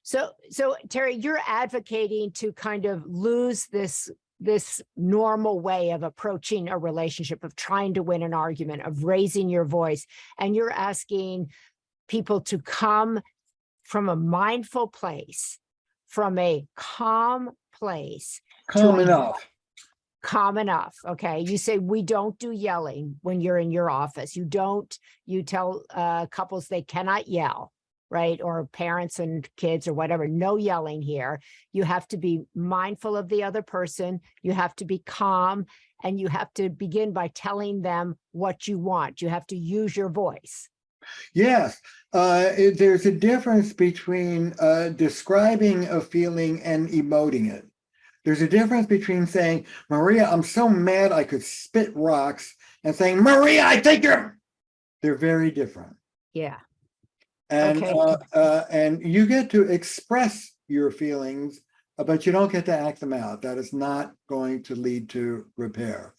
So Terry, you're advocating to kind of lose this normal way of approaching a relationship, of trying to win an argument, of raising your voice. And you're asking people to come from a mindful place, from a calm place. Calm enough. Calm enough. Okay. You say we don't do yelling when you're in your office. You tell couples they cannot yell, right? Or parents and kids or whatever. No yelling here. You have to be mindful of the other person. You have to be calm, and you have to begin by telling them what you want. You have to use your voice. Yes, there's a difference between describing a feeling and emoting it. There's a difference between saying, Maria, I'm so mad I could spit rocks, and saying, Maria, I think you're... They're very different. Yeah. And okay. And you get to express your feelings, but you don't get to act them out. That is not going to lead to repair.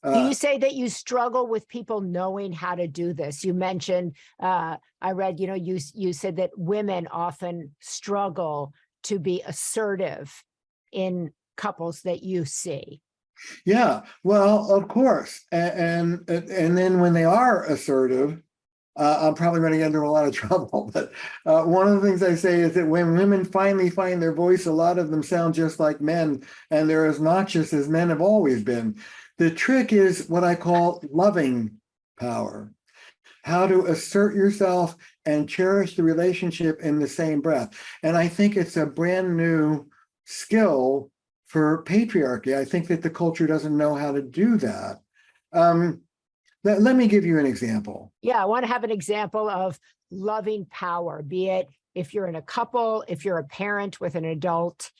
Do you say that you struggle with people knowing how to do this? You mentioned, I read, you said that women often struggle to be assertive in couples that you see. Yeah, well, of course. And then when they are assertive, I'm probably going to get into a lot of trouble. But one of the things I say is that when women finally find their voice, a lot of them sound just like men, and they're as noxious as men have always been. The trick is what I call loving power. How to assert yourself and cherish the relationship in the same breath. And I think it's a brand new skill for patriarchy. I think that the culture doesn't know how to do that. Let me give you an example. Yeah, I want to have an example of loving power, be it if you're in a couple, if you're a parent with an adult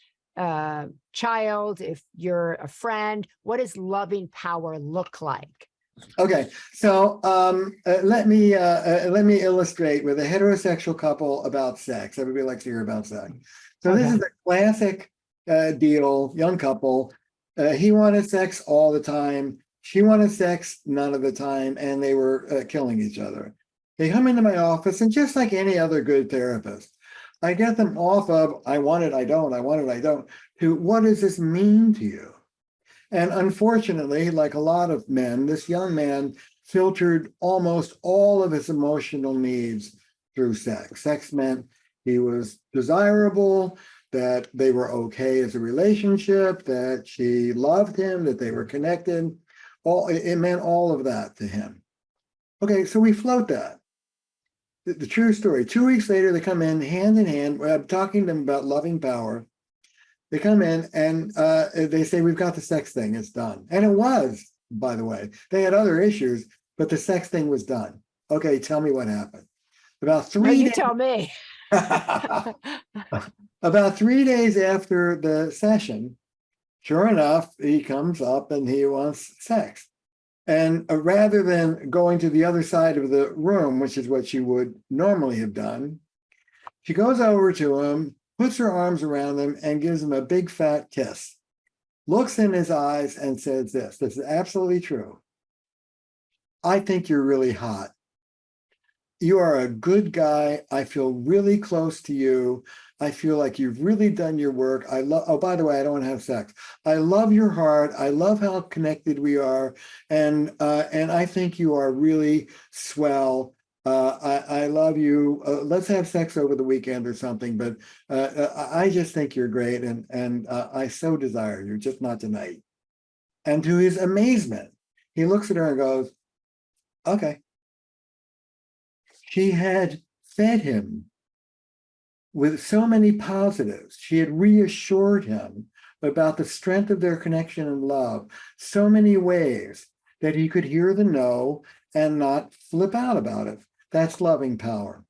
child, if you're a friend. What does loving power look like? Okay, so let me illustrate with a heterosexual couple about sex. Everybody likes to hear about sex. So okay. This is a classic deal, young couple. He wanted sex all the time. She wanted sex none of the time, and they were killing each other. They come into my office, and just like any other good therapist, I get them off of, I want it, I don't, I want it, I don't, to what does this mean to you? And unfortunately, like a lot of men, this young man filtered almost all of his emotional needs through sex. Sex meant he was desirable, that they were okay as a relationship, that she loved him, that they were connected. It meant all of that to him. Okay, so we float that. The true story. 2 weeks later, they come in hand. I'm talking to them about loving power. They come in and they say, we've got the sex thing, it's done. And it was, by the way. They had other issues, but the sex thing was done. Okay, tell me what happened. About 3 days. You tell me. About 3 days after the session, sure enough, he comes up and he wants sex. And rather than going to the other side of the room, which is what she would normally have done, she goes over to him, puts her arms around him, and gives him a big fat kiss, looks in his eyes and says this is absolutely true. I think you're really hot. You are a good guy. I feel really close to you. I feel like you've really done your work. Oh, by the way, I don't want to have sex. I love your heart. I love how connected we are. And I think you are really swell. I love you. Let's have sex over the weekend or something. But I just think you're great. And I so desire you, just not tonight. And to his amazement, he looks at her and goes, okay. She had fed him with so many positives. She had reassured him about the strength of their connection and love, so many ways that he could hear the no and not flip out about it. That's loving power.